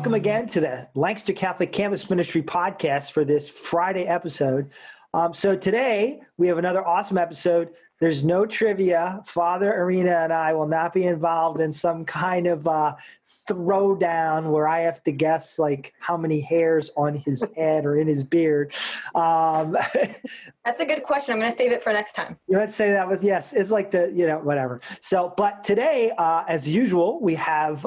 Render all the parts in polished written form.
welcome again to the Lancaster Catholic Campus Ministry podcast for this Friday episode. So today we have another awesome episode. There's no trivia. Father Arena and I will not be involved in some kind of throwdown where I have to guess like how many hairs on his head or in his beard. That's a good question. I'm going to save it for next time. You had to say that with yes. It's like whatever. So, but today, as usual, we have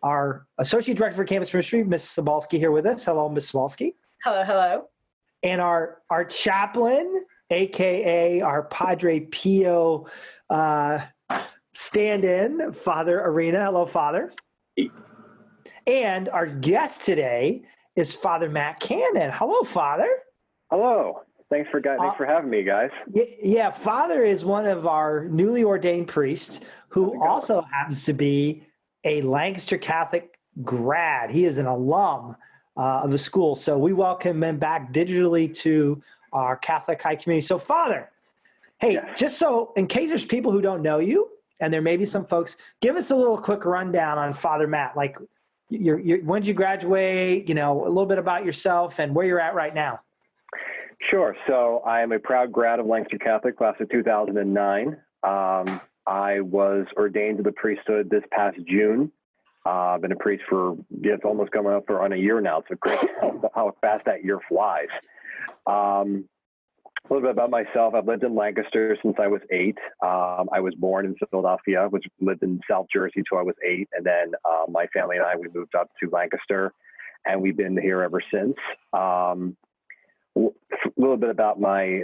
our Associate Director for Campus Ministry, Ms. Sobalski, here with us. Hello, Ms. Sobalski. Hello, hello. And our chaplain, a.k.a. our Padre Pio stand-in, Father Arena. Hello, Father. And our guest today is Father Matt Canon. Hello, Father. Hello. Thanks for having me, guys. Yeah, Father is one of our newly ordained priests who also happens to be a Lancaster Catholic grad. He is an alum of the school. So we welcome him back digitally to our Catholic high community. So Father, hey, just so in case there's people who don't know you, and there may be some folks, give us a little quick rundown on Father Matt. Like, when did you graduate? You know, a little bit about yourself and where you're at right now. Sure. So I am a proud grad of Lancaster Catholic, class of 2009. I was ordained to the priesthood this past June. I've been a priest for, it's almost coming up on a year now. It's great how fast that year flies. A little bit about myself. I've lived in Lancaster since I was 8. I was born in Philadelphia, lived in South Jersey till I was 8. And then my family and I, we moved up to Lancaster, and we've been here ever since. A little bit about my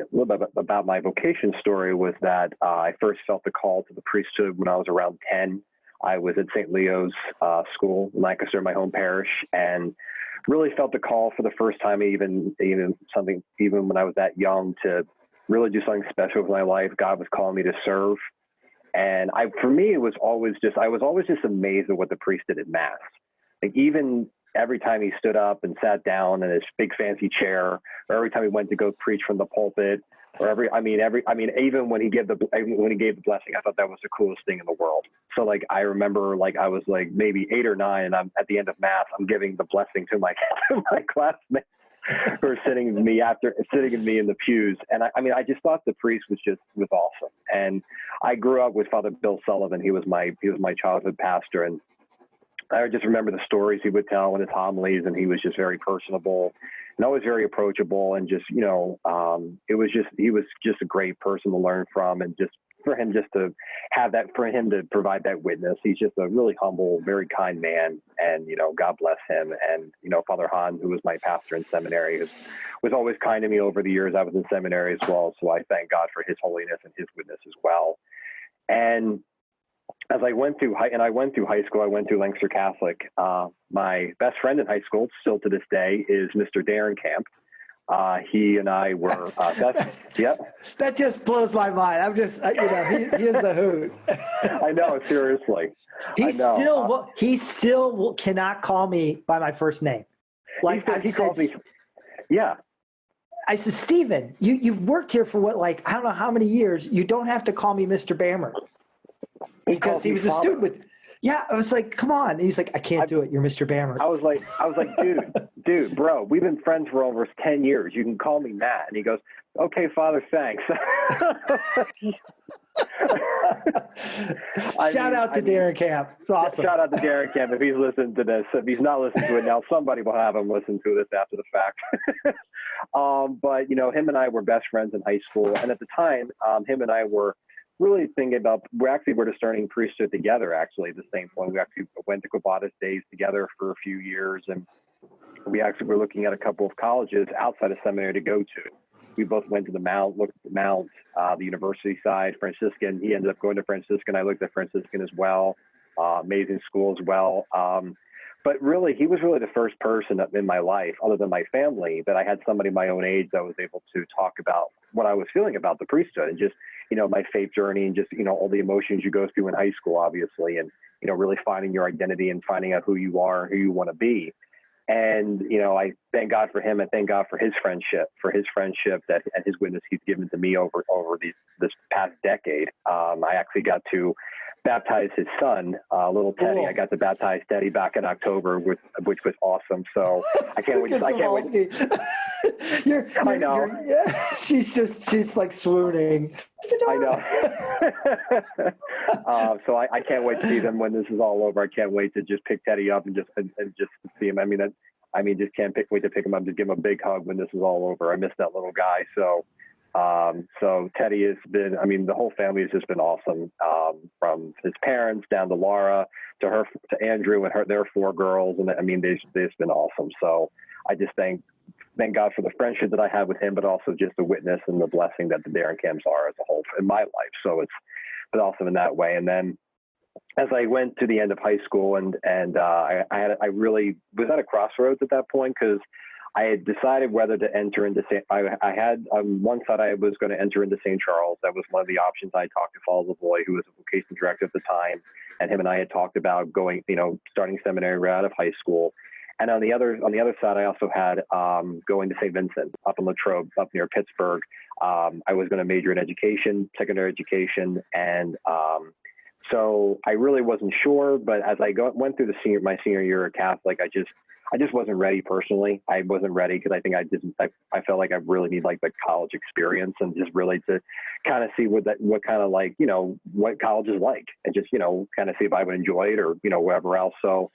vocation story was that I first felt the call to the priesthood when I was around 10. I was at St. Leo's school in Lancaster, my home parish, and really felt the call for the first time, even when I was that young, to really do something special with my life. God was calling me to serve, and for me, it was always I was always just amazed at what the priest did at Mass. Like, even every time he stood up and sat down in his big fancy chair, or every time he went to go preach from the pulpit, or even when he gave the blessing, I thought that was the coolest thing in the world. So like, I remember like I was like maybe 8 or 9, and I'm at the end of Mass, I'm giving the blessing to my classmates who are sitting in me in the pews. And I just thought the priest was awesome. And I grew up with Father Bill Sullivan. He was my childhood pastor, and I just remember the stories he would tell in his homilies, and he was just very personable and always very approachable. And just, he was just a great person to learn from, and just for him to provide that witness. He's just a really humble, very kind man, and, God bless him. And, Father Hahn, who was my pastor in seminary, was always kind to me over the years I was in seminary as well. So I thank God for his holiness and his witness as well. And as I went through high school, I went through Lancaster Catholic. My best friend in high school, still to this day, is Mr. Darren Camp. He and I were, That just blows my mind. I'm just, he is a hoot. I know, seriously. He still cannot call me by my first name. Like, he calls me. Yeah. I said, Stephen, you've worked here for I don't know how many years. You don't have to call me Mr. Bamert. Because he was a student with, I was like, come on. And he's like, I can't do it. You're Mr. Bamert. I was like, dude, bro, we've been friends for over 10 years. You can call me Matt. And he goes, okay, Father, thanks. Shout out to Darren Camp. It's awesome. Shout out to Darren Camp if he's listening to this. If he's not listening to it now, somebody will have him listen to this after the fact. But, him and I were best friends in high school. And at the time, him and I were really thinking about, we're just starting priesthood together, actually, at the same point. We actually went to Quabatus days together for a few years, and we actually were looking at a couple of colleges outside of seminary to go to. We both went to the Mount, the university side, Franciscan. He ended up going to Franciscan. I looked at Franciscan as well. Amazing school as well. But really, he was really the first person in my life, other than my family, that I had somebody my own age that was able to talk about what I was feeling about the priesthood, and just, my faith journey, and just, all the emotions you go through in high school, obviously, and, really finding your identity and finding out who you are, who you want to be. And, I thank God for him, and thank God for his friendship that, and his witness he's given to me over this past decade. I actually got to baptize his son, little Teddy. Cool. I got to baptize Teddy back in October, which was awesome. So I can't wait. I can't wait. I know. She's like swooning. I know. So I can't wait to see them when this is all over. I can't wait to just pick Teddy up and just see him. Just can't wait to pick him up, to give him a big hug when this is all over. I miss that little guy. So Teddy has been, the whole family has just been awesome. From his parents down to Laura, to Andrew and their 4 girls. And they've been awesome. So I just thank God for the friendship that I had with him, but also just the witness and the blessing that the Darren Camps are as a whole in my life. So it's been awesome in that way. And then as I went to the end of high school I really was at a crossroads at that point, because I had decided whether to enter into I had one side I was going to enter into St. Charles. That was one of the options. I talked to Follow the Boy, who was a vocation director at the time, and him and I had talked about going, starting seminary right out of high school. And on the other side, I also had going to St. Vincent up in Latrobe, up near Pittsburgh. I was going to major in education, secondary education, and so I really wasn't sure. But as I went through my senior year at Catholic, I just wasn't ready personally. I wasn't ready because I think I felt like I really need like the college experience and just really to kind of see what kind of like, what college is like, and just, kind of see if I would enjoy it or, whatever else. So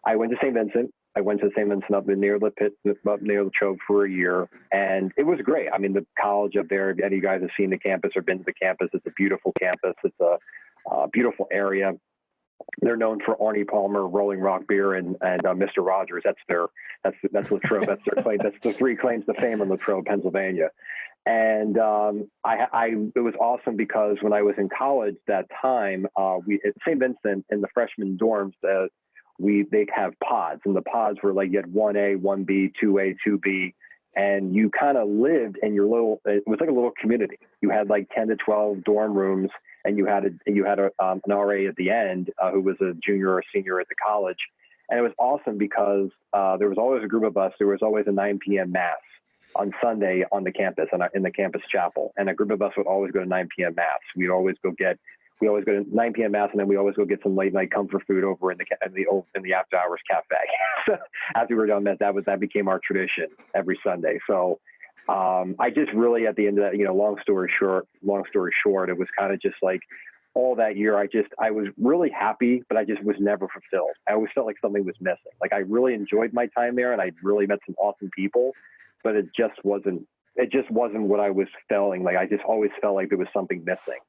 I went to St. Vincent. I went to St. Vincent up near Latrobe for a year, and it was great. The college up there, if any of you guys have seen the campus or been to the campus, it's a beautiful campus. It's a beautiful area. They're known for Arnie Palmer, Rolling Rock beer, and Mr. Rogers. That's Latrobe. That's their claim. That's the 3 claims to fame in Latrobe, Pennsylvania. And it was awesome because when I was in college that time, we at St. Vincent in the freshman dorms, they have pods, and the pods were like you had 1A, 1B, 2A, 2B, and you kind of lived in your little. It was like a little community. You had like 10 to 12 dorm rooms, and you had an RA at the end who was a junior or senior at the college, and it was awesome because there was always a group of us. There was always a 9 p.m. mass on Sunday on the campus and in the campus chapel, and a group of us would always go to 9 p.m. mass. We always go to 9 p.m. mass, and then we always go get some late night comfort food over in the after hours cafe. So as we were done that became our tradition every Sunday. So I just really at the end of that, long story short, it was kind of just like all that year. I was really happy, but I just was never fulfilled. I always felt like something was missing. Like I really enjoyed my time there, and I really met some awesome people, but it just wasn't what I was feeling. Like I just always felt like there was something missing.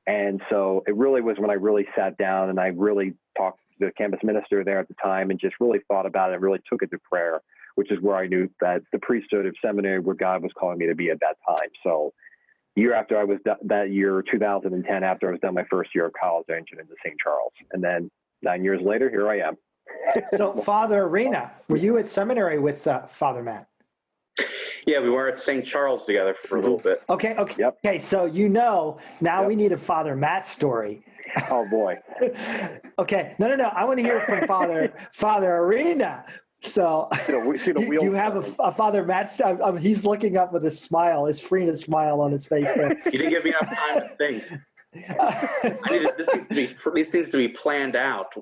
And so it really was when I really sat down and I really talked to the campus minister there at the time and just really thought about it and really took it to prayer, which is where I knew that the priesthood of seminary, where God was calling me to be at that time. So year after I was that year, 2010, after I was done my first year of college, I entered into St. Charles. And then 9 years later, here I am. So Father Arena, were you at seminary with Father Matt? Yeah, we were at St. Charles together for a little bit. Okay. Yep. Okay. So now we need a Father Matt story. Oh boy. Okay. No. I want to hear from Father Arena. So you have a Father Matt. He's looking up with a smile, his Frina smile on his face there. You didn't give me enough time to think. This needs to be planned out.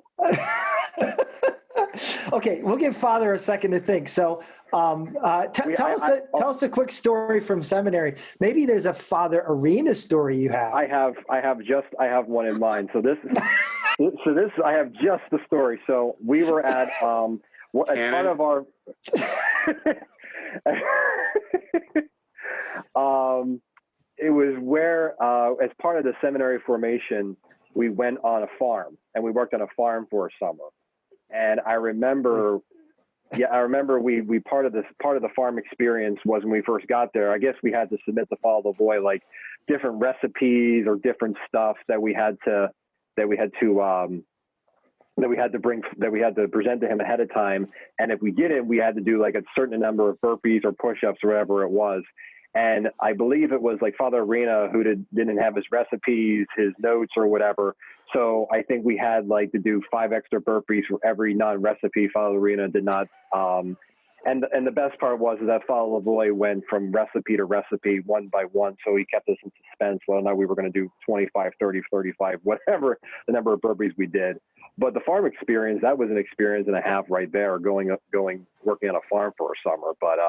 Okay, we'll give Father a second to think. So tell us a quick story from seminary. Maybe there's a Father Arena story you have. I have one in mind. So I have just the story. So we were at as part of our it was where as part of the seminary formation, we went on a farm and we worked on a farm for a summer. And I remember we part of the farm experience was when we first got there. I guess we had to submit to Follow the Boy like different recipes or different stuff that we had to present to him ahead of time. And if we didn't, we had to do like a certain number of burpees or push-ups or whatever it was. And I believe it was like Father Arena who didn't have his recipes, his notes or whatever. So I think we had like to do 5 extra burpees for every non-recipe. Father Arena did not. And And the best part was that Father LaVoy went from recipe to recipe one by one. So he kept us in suspense whether or not we were going to do 25, 30, 35, whatever the number of burpees we did. But the farm experience, that was an experience and a half right there, working on a farm for a summer. But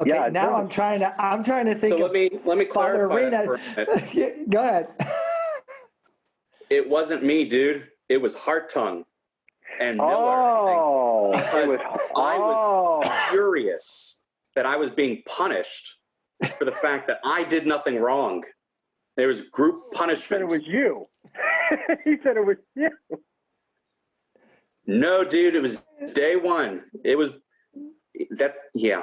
Okay, yeah, now I'm trying to think. So of let me Father clarify Arena. that for a minute. Go ahead. It wasn't me, dude. It was Hartung and Miller. Oh, Because I was furious that I was being punished for the fact that I did nothing wrong. There was group punishment. He said it was you. He said it was you. No, dude, it was day one. Yeah.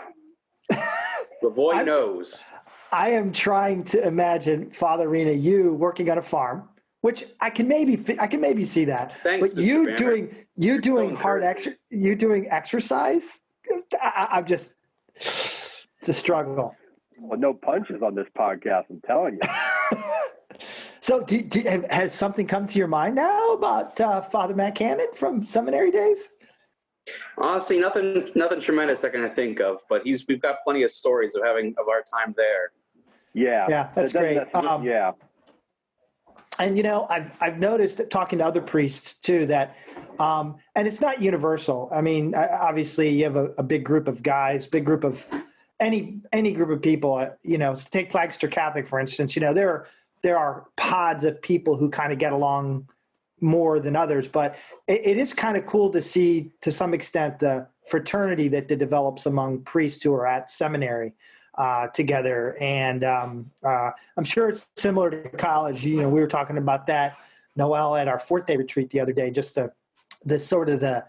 LaVoy knows. I am trying to imagine, Father Arena, you working on a farm, which I can maybe see that. Thanks, but Mr. you doing you doing exercise. I'm just, it's a struggle. Well, no punches on this podcast, I'm telling you. So has something come to your mind now about Father Matt Canon from seminary days? Honestly, nothing tremendous I can think of, but we've got plenty of stories of our time there. Yeah, that's great. Yeah. And I've noticed that talking to other priests too that, and it's not universal. I mean, obviously you have a big group of guys, big group of any group of people. Take Flagster Catholic for instance. There are pods of people who kind of get along more than others, but it is kind of cool to see, to some extent, the fraternity that develops among priests who are at seminary together. And I'm sure it's similar to college. We were talking about that, Noel, at our 4th day retreat the other day, just the sort of the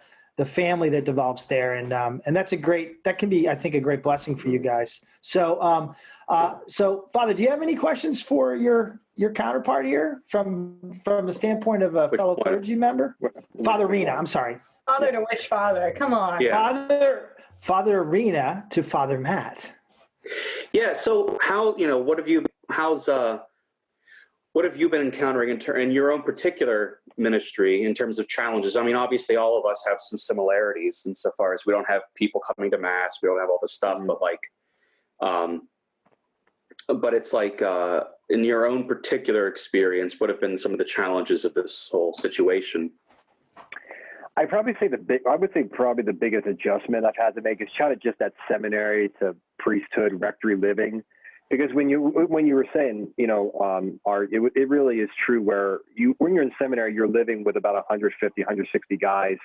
family that develops there. And that's that can be, I think, a great blessing for you guys. So, Father, do you have any questions for your counterpart here from the standpoint of a fellow clergy member? Father Arena, I'm sorry. Father to which father? Come on. Yeah. Father Arena to Father Matt. Yeah. So what have you been encountering in your own particular ministry in terms of challenges? I mean, obviously all of us have some similarities insofar as we don't have people coming to mass. We don't have all this stuff, but it's like, in your own particular experience, what have been some of the challenges of this whole situation? I would say probably the biggest adjustment I've had to make is trying to just that seminary to priesthood, rectory living. Because when you were saying, it really is true where when you're in seminary, you're living with about 150, 160 guys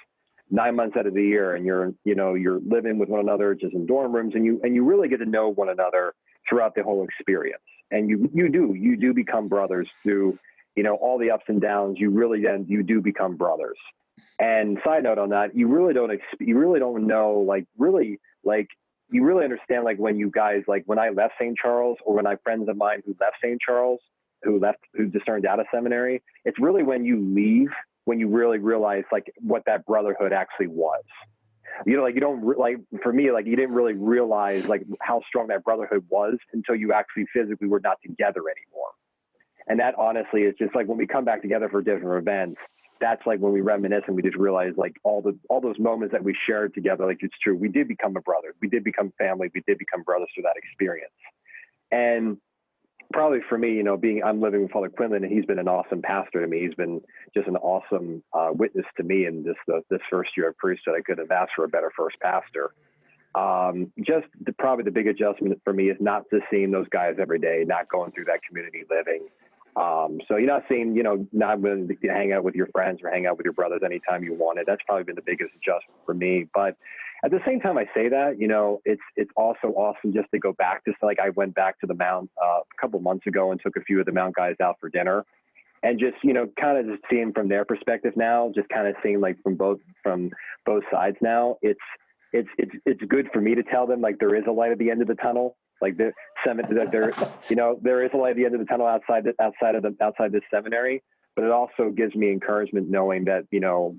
9 months out of the year, and you're living with one another just in dorm rooms, and you really get to know one another throughout the whole experience. And you do become brothers through, all the ups and downs. You do become brothers. And side note on that, you really don't know, you really understand, when you guys, when I left St. Charles, or when I have friends of mine who left St. Charles, who discerned out of seminary, it's really when you leave, when you really realize, what that brotherhood actually was. For me, you didn't really realize, how strong that brotherhood was until you actually physically were not together anymore. And that honestly is just when we come back together for different events, that's when we reminisce and we just realize all those moments that we shared together, it's true. We did become a brother. We did become family. We did become brothers through that experience. And probably for me, I'm living with Father Quinlan, and he's been an awesome pastor to me. He's been just an awesome witness to me in this first year of priesthood. I couldn't have asked for a better first pastor. Probably the big adjustment for me is not just seeing those guys every day, not going through that community living. So you're not seeing, not willing to hang out with your friends or hang out with your brothers anytime you want it. That's probably been the biggest adjustment for me. But at the same time I say that, it's also awesome just to go back to, I went back to the Mount a couple months ago and took a few of the Mount guys out for dinner, and just, kind of just seeing from their perspective now, just kind of seeing from both sides now, it's good for me to tell them there is a light at the end of the tunnel. There is a light at the end of the tunnel outside this seminary, but it also gives me encouragement knowing that,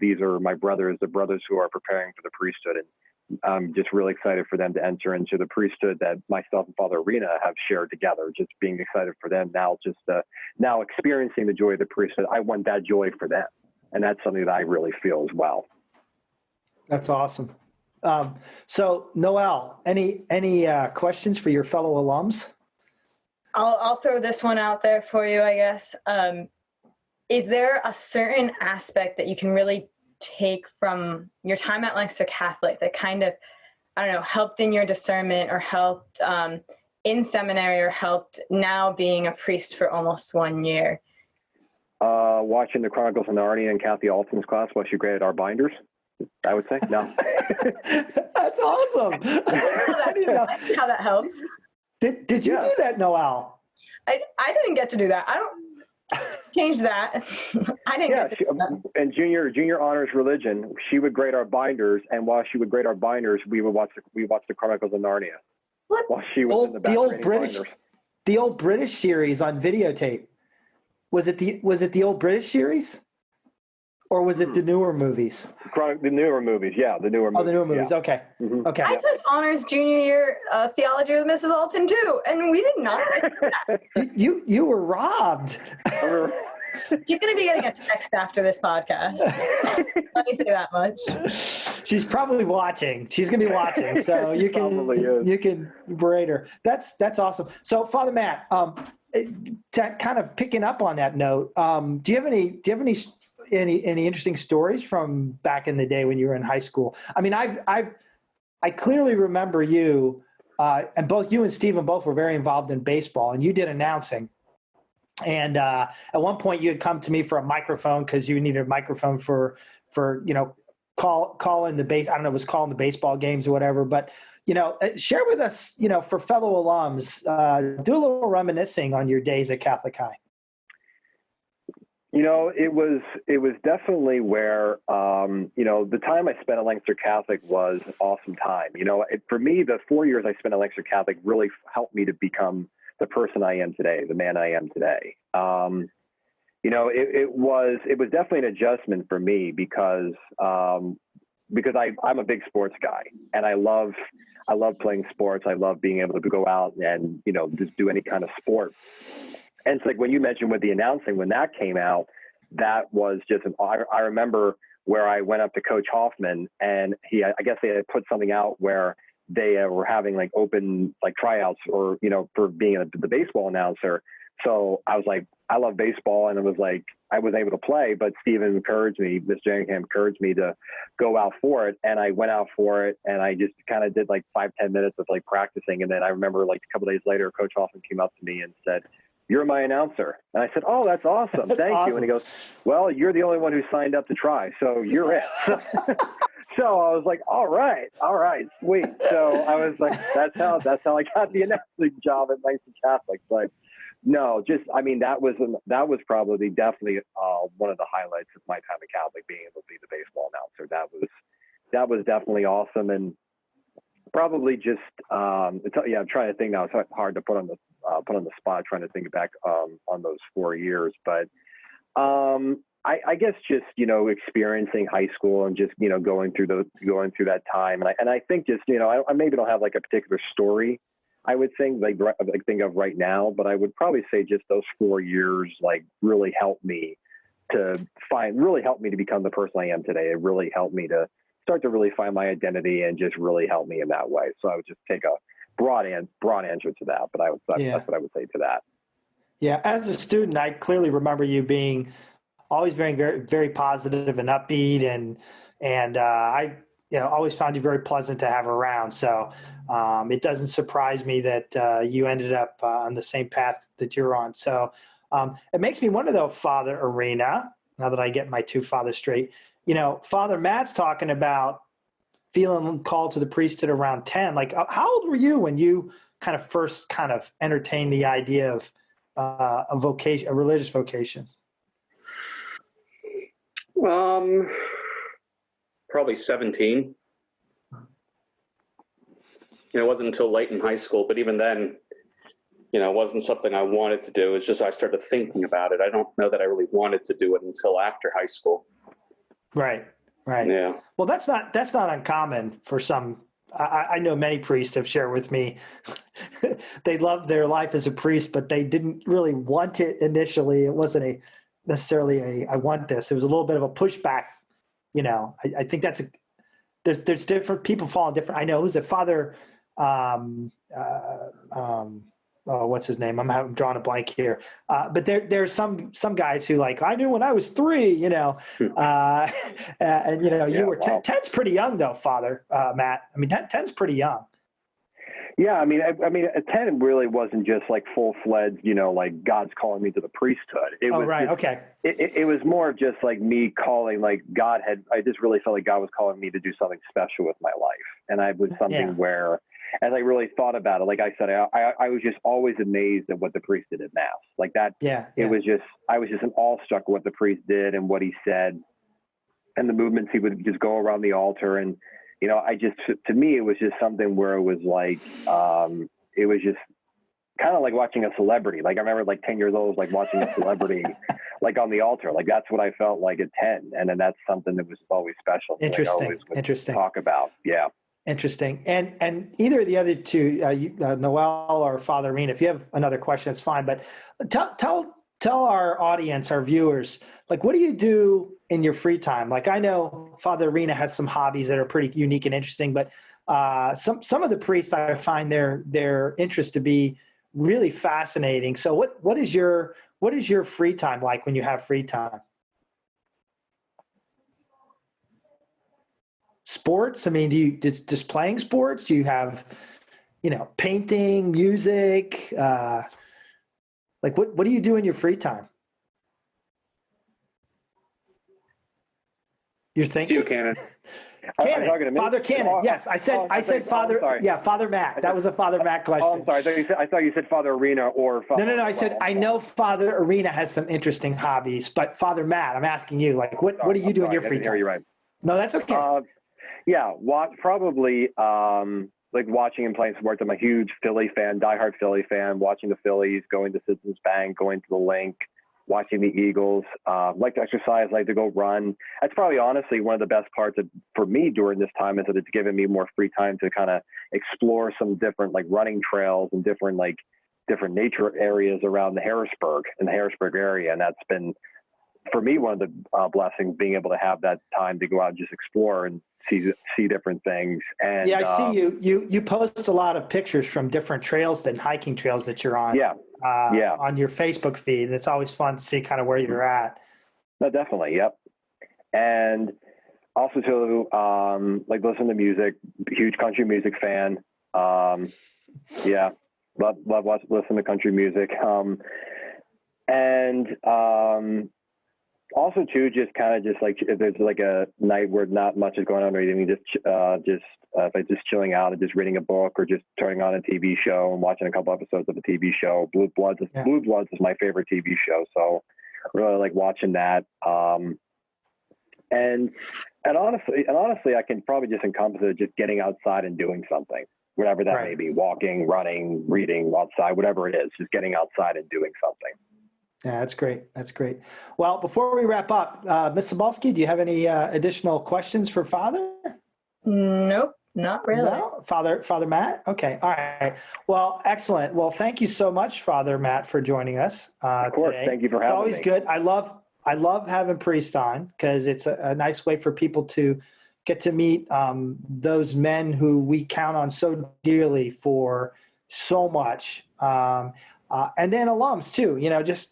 these are my brothers, the brothers who are preparing for the priesthood. And I'm just really excited for them to enter into the priesthood that myself and Father Arena have shared together, just being excited for them now, now experiencing the joy of the priesthood. I want that joy for them. And that's something that I really feel as well. That's awesome. So Noelle, any questions for your fellow alums? I'll throw this one out there for you, I guess. Is there a certain aspect that you can really take from your time at Lancaster Catholic that kind of, I don't know, helped in your discernment or helped in seminary or helped now being a priest for almost 1 year? Watching the Chronicles of Narnia in Kathy Alton's class while she graded our binders, I would say. No. That's awesome. How that helps. Did you do that, Noelle? I didn't get to do that. I don't change that. I didn't get to do that. And junior honors religion, she would grade our binders, and while she would grade our binders, we watched the Chronicles of Narnia. What? While she was in the back grading binders. The old British series on videotape. Was it the old British series? Or was it the newer movies? The newer movies, yeah. The newer movies. Oh, the newer movies, yeah. Okay. Mm-hmm. Okay. I took honors junior year theology with Mrs. Alton too, and we did not get that. You were robbed. He's going to be getting a text after this podcast. Let me say that much. She's probably watching. She's going to be watching, so you can berate her. That's awesome. So, Father Matt, kind of picking up on that note, do you have any interesting stories from back in the day when you were in high school? I mean, I clearly remember you, and both you and Stephen both were very involved in baseball, and you did announcing. And at one point, you had come to me for a microphone because you needed a microphone for calling the base. I don't know, it was calling the baseball games or whatever. But share with us, for fellow alums, do a little reminiscing on your days at Catholic High. It was definitely where, the time I spent at Lancaster Catholic was an awesome time. For me, the 4 years I spent at Lancaster Catholic really helped me to become the person I am today, the man I am today. It was definitely an adjustment for me because I'm a big sports guy, and I love playing sports. I love being able to go out and, just do any kind of sport. And it's like when you mentioned with the announcing, when that came out, that was just I remember where I went up to Coach Hoffman, and I guess they had put something out where they were having like open like tryouts or, for being the baseball announcer. So I was like, I love baseball. And it was like, I wasn't able to play, but Stephen encouraged me, Miss Jerringham encouraged me to go out for it. And I went out for it, and I just kind of did like 5-10 minutes of like practicing. And then I remember like a couple of days later, Coach Hoffman came up to me and said, "You're my announcer." And I said, "Oh, that's awesome. Thank you." And he goes, "Well, you're the only one who signed up to try, so you're it." So I was like, all right, sweet. So I was like, that's how I got the announcing job at Lancaster Catholic. But no, that was probably definitely one of the highlights of my time at Catholic, being able to be the baseball announcer. That was definitely awesome. And probably just I'm trying to think now. It's hard to put on the spot, trying to think back on those 4 years. But I guess just experiencing high school and just going through that time, and I think just I maybe don't have like a particular story I would think think of right now, but I would probably say just those 4 years like really helped me to become the person I am today. It really helped me to start to really find my identity and just really help me in that way. So I would just take a broad answer to that, but that's what I would say to that. Yeah, as a student, I clearly remember you being always very, very, very positive and upbeat, and I always found you very pleasant to have around. So it doesn't surprise me that you ended up on the same path that you're on. So it makes me wonder, though, Father Arena, now that I get my two fathers straight, Father Matt's talking about feeling called to the priesthood around 10. Like, how old were you when you kind of first kind of entertained the idea of a religious vocation? Probably 17. It wasn't until late in high school, but even then, it wasn't something I wanted to do. It's just I started thinking about it. I don't know that I really wanted to do it until after high school. Right. Yeah. Well, that's not uncommon for some. I know many priests have shared with me they loved their life as a priest, but they didn't really want it initially. It wasn't necessarily I want this. It was a little bit of a pushback. I think that's there's different people fall in different. I know who's a Father. What's his name? I'm drawing a blank here. But there's some guys who like, I knew when I was 3, you know, and you know, you were 10. 10's pretty young though, Father Matt. I mean, 10's pretty young. Yeah, I mean, 10 really wasn't just like full-fledged, you know, like God's calling me to the priesthood. It was right, just, okay. It was more of just like me calling, like I just really felt like God was calling me to do something special with my life, and I was something where, as I really thought about it, like I said, I was just always amazed at what the priest did at Mass, like that. It was just, I was just awestruck at what the priest did and what he said, and the movements he would just go around the altar and. You know, to me, it was just something where it was like, it was just kind of like watching a celebrity. Like I remember like 10 years old, like watching a celebrity, like on the altar. Like that's what I felt like at 10. And then that's something that was always special. Interesting. Talk about. Yeah. Interesting. And either of the other two, Noel or Father Arena, if you have another question, it's fine. But tell our audience, our viewers, like, what do you do in your free time? Like, I know Father Arena has some hobbies that are pretty unique and interesting, but some of the priests, I find their interest to be really fascinating. So what is your free time like when you have free time? Sports? I mean, do you just playing sports? Do you have, you know, painting, music? Like what do you do in your free time? You're thinking? You, Canon. Canon, Father Canon. Yes, I said Father. Yeah, Father Matt. That was a Father Matt question. Oh, I'm sorry. I thought you said Father Arena or Father. No. I said I know Father Arena has some interesting hobbies, but Father Matt, I'm asking you, like, what do you do in your free time? Hear you right. No, that's okay. Probably like watching and playing sports. I'm a huge Philly fan, diehard Philly fan. Watching the Phillies, going to Citizens Bank, going to the Link, watching the Eagles. Like to exercise, like to go run. That's probably honestly one of the best parts for me during this time is that it's given me more free time to kind of explore some different like running trails and different nature areas around the Harrisburg area. And that's been, for me, one of the blessings, being able to have that time to go out and just explore and see different things. And yeah, I see you post a lot of pictures from different trails and hiking trails that you're on. On your Facebook feed, and it's always fun to see kind of where you're at. No, definitely, yep. And also to like listen to music, huge country music fan. Love listen to country music. Also too, just kind of just like if there's like a night where not much is going on or anything, if I'm just chilling out and just reading a book or just turning on a TV show and watching a couple episodes of a TV show. Blue Bloods is my favorite TV show, so really like watching that. And honestly, I can probably just encompass it just getting outside and doing something, whatever that may be, walking, running, reading outside, whatever it is, just getting outside and doing something. Yeah, that's great. That's great. Well, before we wrap up, Ms. Sobolski, do you have any additional questions for Father? Nope, not really. No? Father Matt? Okay. All right. Well, excellent. Well, thank you so much, Father Matt, for joining us Of course. today. Thank you for having me. It's always good. I love having priests on because it's a nice way for people to get to meet those men who we count on so dearly for so much. And then alums too, you know, just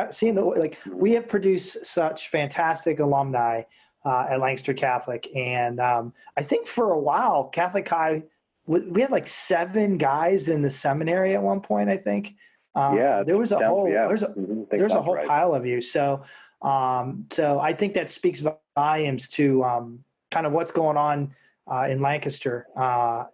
seeing we have produced such fantastic alumni at Lancaster Catholic. And I think for a while, Catholic High, we had like 7 guys in the seminary at one point, I think. There was a whole pile of you. So I think that speaks volumes to kind of what's going on in Lancaster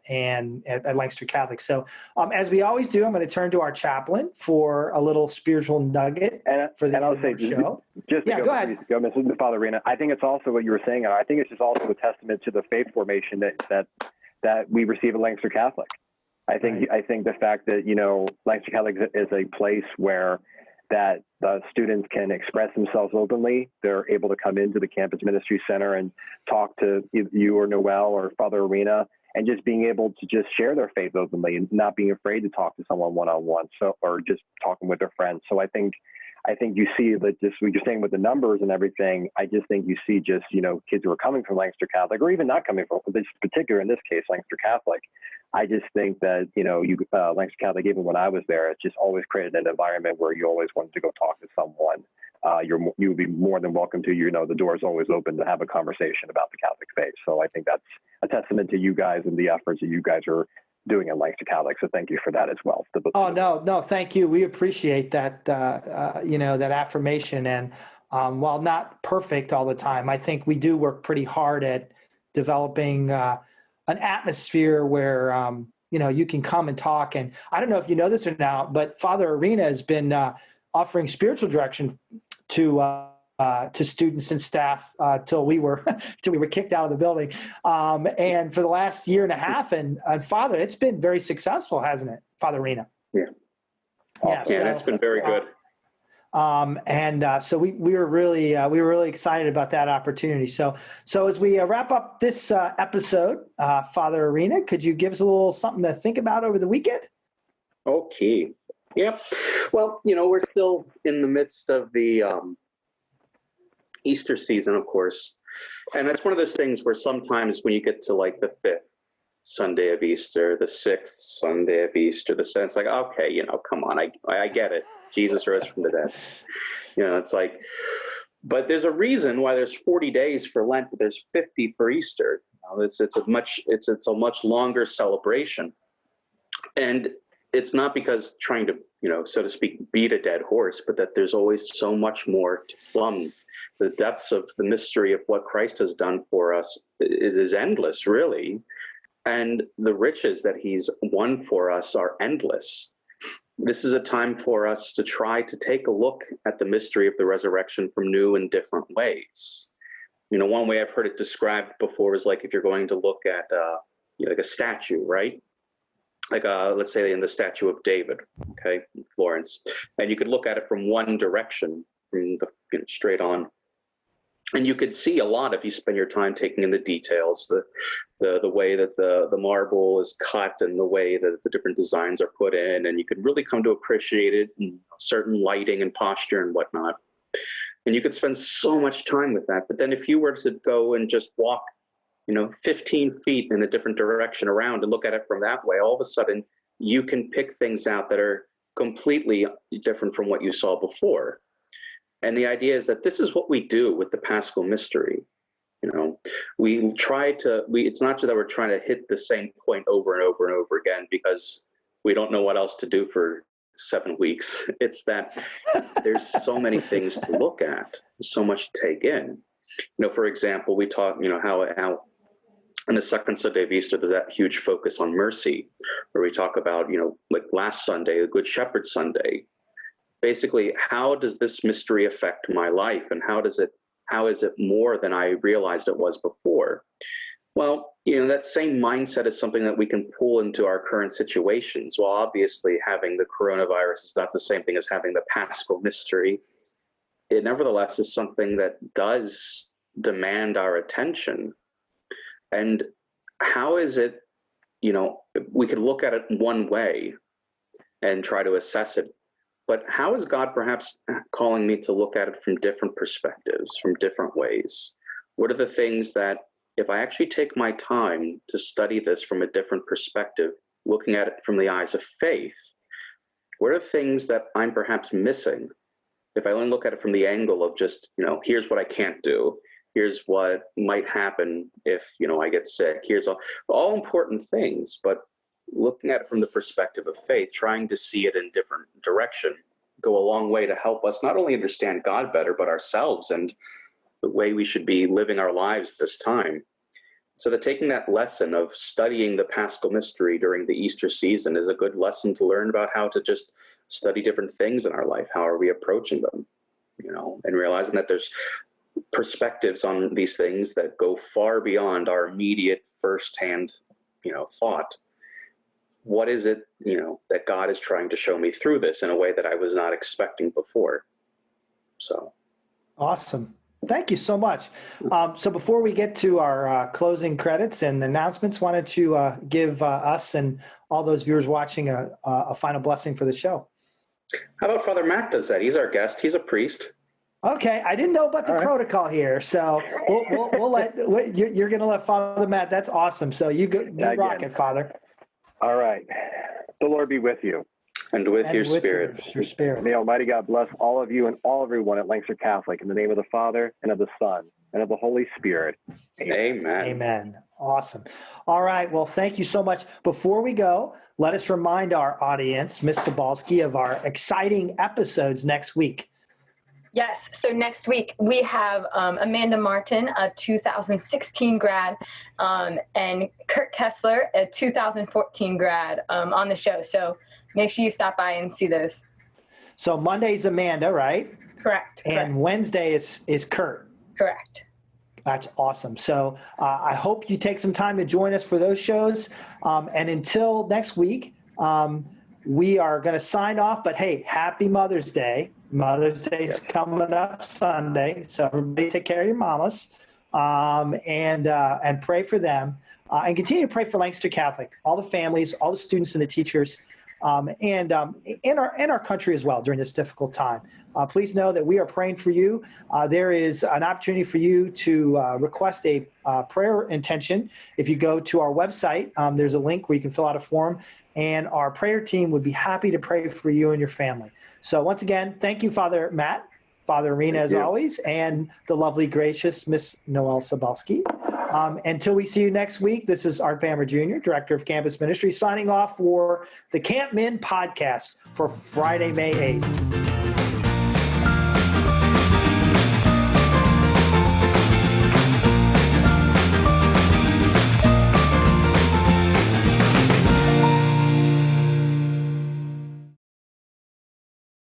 and at Lancaster Catholic. So as we always do, I'm going to turn to our chaplain for a little spiritual nugget for the show. Go ahead. Mr. Father Arena, I think it's also what you were saying. I think it's just also a testament to the faith formation that we receive at Lancaster Catholic. I think the fact that, you know, Lancaster Catholic is a place where that the students can express themselves openly. They're able to come into the Campus Ministry Center and talk to you or Noel or Father Arena and just being able to just share their faith openly and not being afraid to talk to someone one-on-one, or just talking with their friends. So I think you see that, just what you're saying with the numbers and everything. I just think you see just, kids who are coming from Lancaster Catholic, or even not coming from, this particular, in this case, Lancaster Catholic. I just think that, Lancaster Catholic, even when I was there, it's just always created an environment where you always wanted to go talk to someone. You would be more than welcome to, the door is always open to have a conversation about the Catholic faith. So I think that's a testament to you guys and the efforts that you guys are doing at Lancaster Catholic. So thank you for that as well. Oh, no, thank you. We appreciate that, that affirmation. And while not perfect all the time, I think we do work pretty hard at developing an atmosphere where, you can come and talk. And I don't know if you know this or not, but Father Arena has been offering spiritual direction to students and staff till we were kicked out of the building, and for the last year and a half. And Father, it's been very successful, hasn't it, Father Arena? Yeah. Yeah, so, it's been very good. So we were really excited about that opportunity. So as we wrap up this episode, Father Arena, could you give us a little something to think about over the weekend? Okay. Yep. Well, we're still in the midst of the Easter season, of course. And that's one of those things where sometimes when you get to like the 5th Sunday of Easter, the 6th Sunday of Easter, the sense like, okay, come on, I get it. Jesus rose from the dead. It's like, but there's a reason why there's 40 days for Lent, but there's 50 for Easter. It's a much longer celebration. And it's not because trying to, so to speak, beat a dead horse, but that there's always so much more to plumb. The depths of the mystery of what Christ has done for us is endless, really. And the riches that he's won for us are endless. This is a time for us to try to take a look at the mystery of the resurrection from new and different ways. One way I've heard it described before is like if you're going to look at like a statue, right? Like let's say in the statue of David, okay, in Florence, and you could look at it from one direction, from the straight on, and you could see a lot if you spend your time taking in the details, the way that the marble is cut and the way that the different designs are put in, and you could really come to appreciate it in certain lighting and posture and whatnot. And you could spend so much time with that. But then if you were to go and just walk 15 feet in a different direction around and look at it from that way, all of a sudden you can pick things out that are completely different from what you saw before. And the idea is that this is what we do with the Paschal mystery. It's not just that we're trying to hit the same point over and over and over again because we don't know what else to do for 7 weeks. It's that there's so many things to look at, so much to take in. For example, we talk, how on the second Sunday of Easter, there's that huge focus on mercy, where we talk about, like last Sunday, the Good Shepherd Sunday. Basically, how does this mystery affect my life, and how is it more than I realized it was before? Well, that same mindset is something that we can pull into our current situations. Well, obviously, having the coronavirus is not the same thing as having the Paschal mystery. It nevertheless is something that does demand our attention. And how is it, we could look at it one way and try to assess it, but how is God perhaps calling me to look at it from different perspectives, from different ways? What are the things that, if I actually take my time to study this from a different perspective, looking at it from the eyes of faith, what are things that I'm perhaps missing? If I only look at it from the angle of just, here's what I can't do, here's what might happen if, I get sick, here's all important things, but looking at it from the perspective of faith, trying to see it in different direction, go a long way to help us not only understand God better, but ourselves and the way we should be living our lives this time. So that taking that lesson of studying the Paschal mystery during the Easter season is a good lesson to learn about how to just study different things in our life. How are we approaching them? And realizing that there's perspectives on these things that go far beyond our immediate firsthand, thought. What is it, that God is trying to show me through this in a way that I was not expecting before? So. Awesome. Thank you so much. So before we get to our closing credits and announcements, why don't you give us and all those viewers watching a final blessing for the show? How about Father Matt does that? He's our guest. He's a priest. Okay, I didn't know about the protocol here, so we'll let you're going to let Father Matt. That's awesome. So you rock it, Father. All right. The Lord be with you. And with your spirit. Your spirit. May Almighty God bless all of you and everyone at Lancaster Catholic in the name of the Father and of the Son and of the Holy Spirit. Amen. Amen. Awesome. All right. Well, thank you so much. Before we go, let us remind our audience, Ms. Sobalski, of our exciting episodes next week. Yes. So next week we have Amanda Martin, a 2016 grad, and Kurt Kessler, a 2014 grad, on the show. So make sure you stop by and see those. So Monday's Amanda, right? Correct. And Wednesday is Kurt. Correct. That's awesome. So I hope you take some time to join us for those shows. And until next week, we are going to sign off. But hey, happy Mother's Day. Mother's Day is coming up Sunday. So everybody take care of your mamas and pray for them. And continue to pray for Lancaster Catholic, all the families, all the students and the teachers, and in our country as well during this difficult time. Please know that we are praying for you. There is an opportunity for you to request a prayer intention. If you go to our website, there's a link where you can fill out a form, and our prayer team would be happy to pray for you and your family. So once again, thank you, Father Matt, Father Arena, as always, and the lovely, gracious Miss Noelle Sobalski. Until we see you next week, this is Art Bamert Jr., Director of Campus Ministry, signing off for the Camp Men podcast for Friday, May 8th.